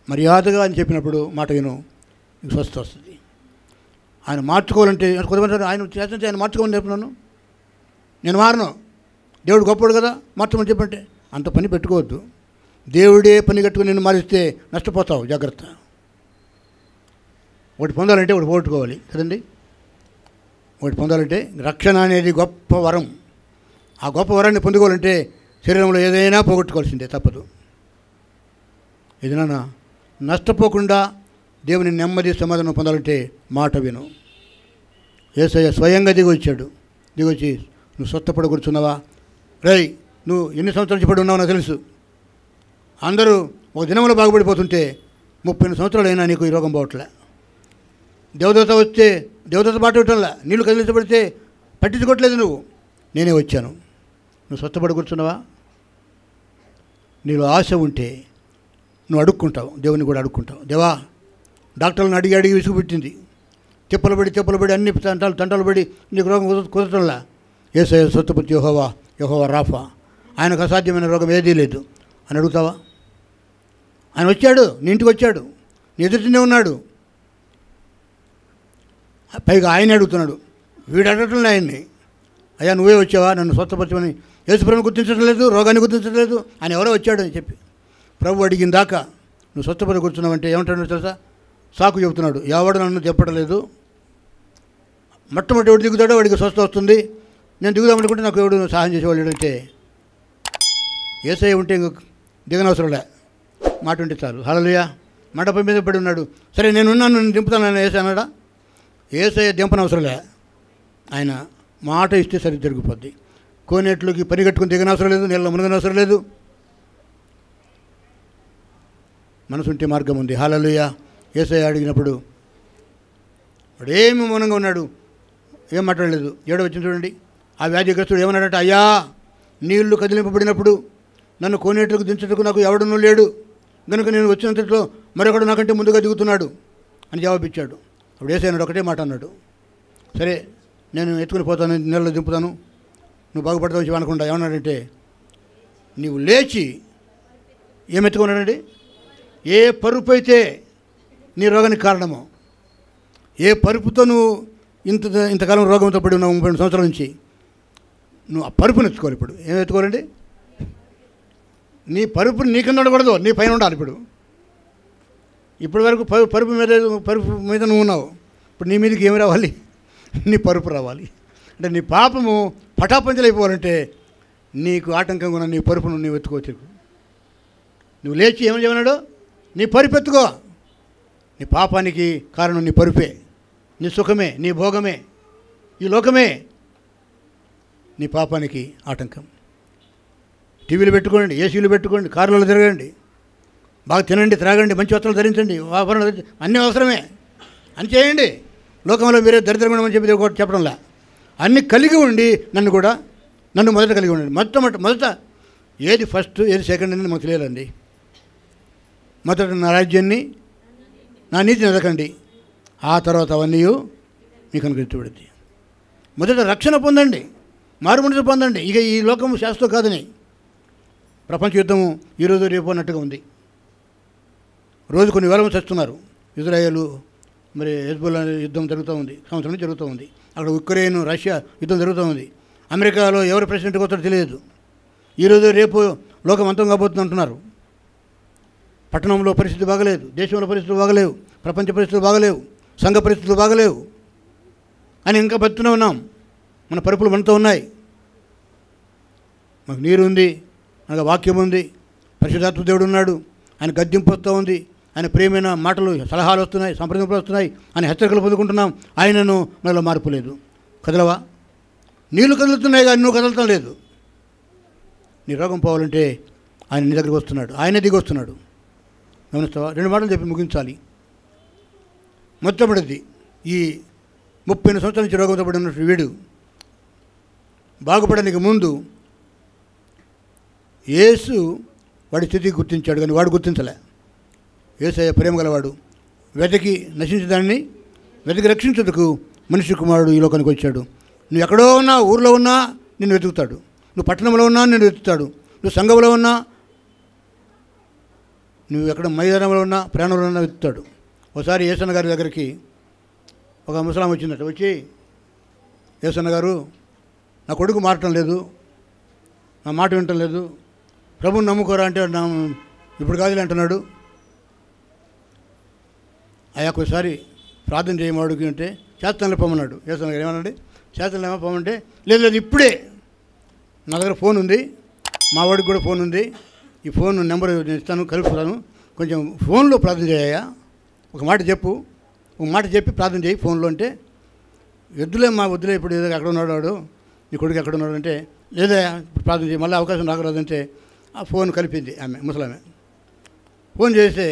మర్యాదగా అని చెప్పినప్పుడు మాట విను, నీకు స్వస్థత వస్తుంది. ఆయన మార్చుకోవాలంటే కొంతమంది ఆయన చేస్తుంటే ఆయన మార్చుకోమని చెప్పినాను, నేను మారను, దేవుడు గొప్పవాడు కదా మార్చమని చెప్పంటే అంత పని పెట్టుకోవద్దు. దేవుడే పని కట్టుకుని నిన్ను మారిస్తే నష్టపోతావు, జాగ్రత్త. ఒకటి పొందాలంటే ఒకటి పోగొట్టుకోవాలి కదండి. ఒకటి పొందాలంటే రక్షణ అనేది గొప్ప వరం. ఆ గొప్ప వరాన్ని పొందుకోవాలంటే శరీరంలో ఏదైనా పోగొట్టుకోవాల్సిందే, తప్పదు. ఏదైనా నష్టపోకుండా దేవుని నెమ్మది సమాధానం పొందాలంటే మాట విను. యేసయ్య స్వయంగా దిగొచ్చాడు. దిగొచ్చి, నువ్వు స్వస్థపడి కూర్చున్నావా? రేయ్, నువ్వు ఎన్ని సంవత్సరాల నుంచి పడి ఉన్నావు నాకు తెలుసు. అందరూ ఒక దినంలో బాగుపడిపోతుంటే 30 సంవత్సరాలైనా నీకు ఈ రోగం పోవట్లే. దేవదూత వస్తే దేవదూత బాట ఇవ్వటంలా, నీళ్ళు కదిలించబడితే పట్టించుకోవట్లేదు నువ్వు. నేనే వచ్చాను. నువ్వు స్వస్థపడి కూర్చున్నావా? నీలో ఆశ ఉంటే నువ్వు అడుక్కుంటావు, దేవుని కూడా అడుక్కుంటావు. దేవా, డాక్టర్లను అడిగి అడిగి విసుగుపెట్టింది, తిప్పలు పడి అన్ని తంటాలు పడి నీకు రోగం కుదరటంలా. యేసయ్య స్వస్థపతి యెహోవా రాఫా, ఆయనకు అసాధ్యమైన రోగం ఏదీ లేదు అని అడుగుతావా? ఆయన వచ్చాడు, నీ ఇంటికి వచ్చాడు, నీ ఎదుటినే ఉన్నాడు. పైగా ఆయన అడుగుతున్నాడు. వీడు అడగటం ఆయన్ని, అయ్యా నువ్వే వచ్చావా నన్ను స్వస్థపరచమని? యేసుప్రభుని గుర్తించడం లేదు, రోగాన్ని గుర్తించడం లేదు, ఆయన ఎవరో వచ్చాడు అని చెప్పి ప్రభు అడిగిన దాకా నువ్వు స్వస్థపడి కూర్చున్నావంటే ఏమంటాడు తెలుసా? సాకు చెబుతున్నాడు. ఎవడు నన్ను చెప్పడలేదు, మొట్టమొదటి ఎవడు దిగుతాడో వాడికి స్వస్థ వస్తుంది, నేను దిగుదామనుకుంటే నాకు ఎవడు సహాయం చేసేవాళ్ళు అంటే యేసయ్య ఉంటే ఇంక దిగనవసరంలే, మాట ఉంటే చాలు. హల్లెలూయా. మండపం మీద పడి ఉన్నాడు, సరే నేనున్నాను, నేను దింపుతాను ఆయన యేసయ్య అన్నాడా? యేసయ్య దింపనవసరంలే, ఆయన మాట ఇస్తే సరి జరిగిపోద్ది. కోనేట్లోకి పరిగెట్టుకుని దిగనవసరం లేదు, నీళ్ళలో మునగనవసరం లేదు. మనసుంటే మార్గం ఉంది. హల్లెలూయా. యేసయ్య అడిగినప్పుడు వాడు ఏమి మౌనంగా ఉన్నాడు, ఏం మాట్లాడలేదు. ఏడో వచ్చింది చూడండి. ఆ వ్యాధిగ్రస్తుడు ఏమన్నాడంటే, అయ్యా నీళ్లు కదిలింపబడినప్పుడు నన్ను కోనేట్లకు దించుటకు నాకు ఎవడనూ లేడు, కనుక నేను వచ్చినంతట్లో మరొకడు నాకంటే ముందుగా దిగుతున్నాడు అని జవాబిచ్చాడు. అప్పుడు యేసయ్య అన్నాడు, ఒకటే మాట అన్నాడు, సరే నేను ఎత్తుకుని పోతాను, నీళ్ళలో దింపుతాను, నువ్వు బాగుపడతావు వచ్చి అనకుండా. ఏమన్నాడంటే, నీవు లేచి ఏం ఎత్తుకున్నాడండి? ఏ పరుపు అయితే నీ రోగానికి కారణమో, ఏ పరుపుతో నువ్వు ఇంతకాలం రోగంతో పడి ఉన్నావు 32 సంవత్సరాల నుంచి, నువ్వు ఆ పరుపుని ఎత్తుకోవాలి. ఇప్పుడు ఏం ఎత్తుకోవాలండి? నీ పరుపుని నీ కింద ఉండకూడదు, నీ పైన ఉండాలి. ఇప్పటి వరకు పరుపు మీద నువ్వు ఉన్నావు, ఇప్పుడు నీ మీదకి ఏమి రావాలి? నీ పరుపు రావాలి. అంటే నీ పాపము పటాపంచలైపోవాలంటే నీకు ఆటంకంగా ఉన్న నీ పరుపును నీవు ఎత్తుకోవచ్చు. నువ్వు లేచి ఏమని చెప్పన్నాడు? నీ పరుపు ఎత్తుకో. నీ పాపానికి కారణం నీ పరుపే, నీ సుఖమే, నీ భోగమే, ఈ లోకమే నీ పాపానికి ఆటంకం. టీవీలు పెట్టుకోండి, ఏసీలు పెట్టుకోండి, కార్లలో తిరగండి, బాగా తినండి, త్రాగండి, మంచి వస్త్రాలు ధరించండి, ఆభరణాలు అన్నీ అవసరమే, అని చేయండి. లోకంలో మీరే దరిద్రమని చెప్పి చెప్పడంలా, అన్నీ కలిగి ఉండి నన్ను మొదట కలిగి ఉండండి. మొదట ఏది ఫస్ట్ ఏది సెకండ్ అనేది మాకు తెలియాలండి. మొదట నా రాజ్యాన్ని నా నీతిని ఎదకండి, ఆ తర్వాత అవన్నీ మీకు అనుగ్రహించబడుద్ది. మొదట రక్షణ పొందండి, మారుమనసు పొందండి. ఇక ఈ లోకము శాశ్వతం కాదని. ప్రపంచ యుద్ధము ఈరోజు రేపు అన్నట్టుగా ఉంది. రోజు కొన్ని వేల మంది చస్తున్నారు. ఇజ్రాయేలు మరి హెజ్బుల్లా యుద్ధం జరుగుతూ ఉంది, సంవత్సరం నుంచి జరుగుతూ ఉంది. అక్కడ ఉక్రెయిన్ రష్యా యుద్ధం జరుగుతూ ఉంది. అమెరికాలో ఎవరు ప్రెసిడెంట్కి వస్తాడో తెలియదు. ఈరోజు రేపు లోకం అంతం కాబోతుంది అంటున్నారు. పట్టణంలో పరిస్థితి బాగలేదు, దేశంలో పరిస్థితులు బాగలేవు, ప్రపంచ పరిస్థితులు బాగలేవు, సంఘ పరిస్థితులు బాగలేవు అని ఇంకా బతుకుతూనే ఉన్నాం. మన పరుపులు మనతో ఉన్నాయి. మాకు నీరు ఉంది, మనకు వాక్యం ఉంది, పరిశుద్ధాత్మ దేవుడు ఉన్నాడు, ఆయన గద్దింపు వస్తూ ఉంది, ఆయన ప్రియమైన మాటలు సలహాలు వస్తున్నాయి, సంప్రదింపులు వస్తున్నాయి, ఆయన హెచ్చరికలు పొందుకుంటున్నాం. ఆయనను మనలో మార్పు లేదు. కదలవా? నీళ్లు కదులుతున్నాయి కానీ నువ్వు కదలటం లేదు. నీ రోగం పోవాలంటే ఆయన నీ దగ్గరికి వస్తున్నాడు, ఆయనే దిగి వస్తున్నాడు. గమనిస్తావా? 2 మాటలు చెప్పి ముగించాలి. మొట్టమొదటిది, ఈ 30 సంవత్సరాల నుంచి రోగంతో పడి ఉన్నట్టు వీడు బాగుపడడానికి ముందు యేసు వాడి స్థితికి గుర్తించాడు, కానీ వాడు గుర్తించలే. యేసయ్య ప్రేమ గలవాడు, వెతికి నశించడాన్ని వెతికి రక్షించేందుకు మనిషి కుమారుడు ఈ లోకానికి వచ్చాడు. నువ్వు ఎక్కడో ఉన్నా, ఊర్లో ఉన్నా నిన్ను వెతుకుతాడు, నువ్వు పట్టణంలో ఉన్నా నిన్ను వెతుకుతాడు, నువ్వు సంఘంలో ఉన్నా నువ్వు ఎక్కడ మైదానంలో ఉన్నా ప్రాణంలో ఉన్నా వెతుకుతాడు. ఒకసారి యేసన్న గారి దగ్గరికి ఒక ముసలాం వచ్చిందట. వచ్చి, యేసన్న గారు, నా కొడుకు మారటం లేదు, నా మాట వినటం లేదు, ప్రభుని నమ్ముకోరా అంటే నా ఇప్పుడు కాదులే అంటున్నాడు. అయ్యా ఒకసారి ప్రార్థన చేయమాడుకి అంటే చేతనలో పొమ్మన్నాడు. యేసన్న గారు ఏమన్నాడు? చేతనలో ఏమో పొమ్మంటే, లేదు లేదు ఇప్పుడే నా దగ్గర ఫోన్ ఉంది, మా వాడికి కూడా ఫోన్ ఉంది, ఈ ఫోన్ నెంబర్ ఇస్తాను, కలుపుతాను, కొంచెం ఫోన్లో ప్రార్థన చేయా, ఒక మాట చెప్పు, ఒక మాట చెప్పి ప్రార్థన చేయి ఫోన్లో అంటే, వద్దులే వద్దులే ఇప్పుడు ఏదో ఎక్కడ ఉన్నాడు వాడు, నీ కొడుకు ఎక్కడ ఉన్నాడు అంటే, లేదా ఇప్పుడు ప్రార్థన చేయి, మళ్ళీ అవకాశం రాకరాదంటే ఆ ఫోన్ కలిపింది ఆమె, ముసలామె. ఫోన్ చేస్తే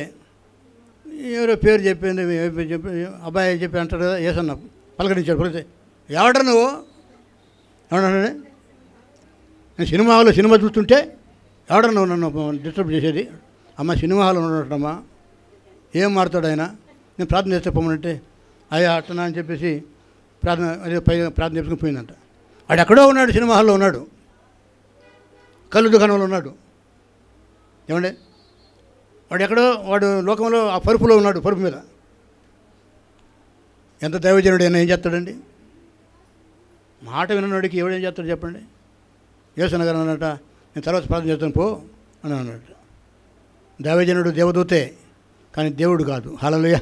ఎవరో పేరు చెప్పింది, చెప్పి అబ్బాయి చెప్పి అంటాడు కదా, యేసన్న పలకరించాడు. పలికితే, ఎవడ నువ్వు ఎవడన్నాడే, నేను సినిమా హాల్లో సినిమా చూస్తుంటే ఎవడ నువ్వు నన్ను డిస్టర్బ్ చేసేది? అమ్మ సినిమా హాల్లో ఉన్నట్టమ్మా, ఏం మారుతాడు ఆయన, నేను ప్రార్థన చేస్తే పొమ్మనంటే, అయ్యా అట్టనా అని చెప్పేసి ప్రార్థన చేసుకుని పోయిందంట. వాడు ఎక్కడో ఉన్నాడు, సినిమా హాల్లో ఉన్నాడు, కళ్ళు దుకాణంలో ఉన్నాడు. ఏమండే, వాడు ఎక్కడో వాడు లోకంలో ఆ పరుపులో ఉన్నాడు, పరుపు మీద. ఎంత దైవజనుడు అయినా ఏం చేస్తాడండి? మాట వినవాడికి ఎవడేం చేస్తాడు చెప్పండి? యేసన్న గారు అన్నట, నేను తర్వాత ప్రార్థన చేస్తాను పో అని అన్నట్టు. దైవజనుడు దేవదూతే, కానీ దేవుడు కాదు. హల్లెలూయా.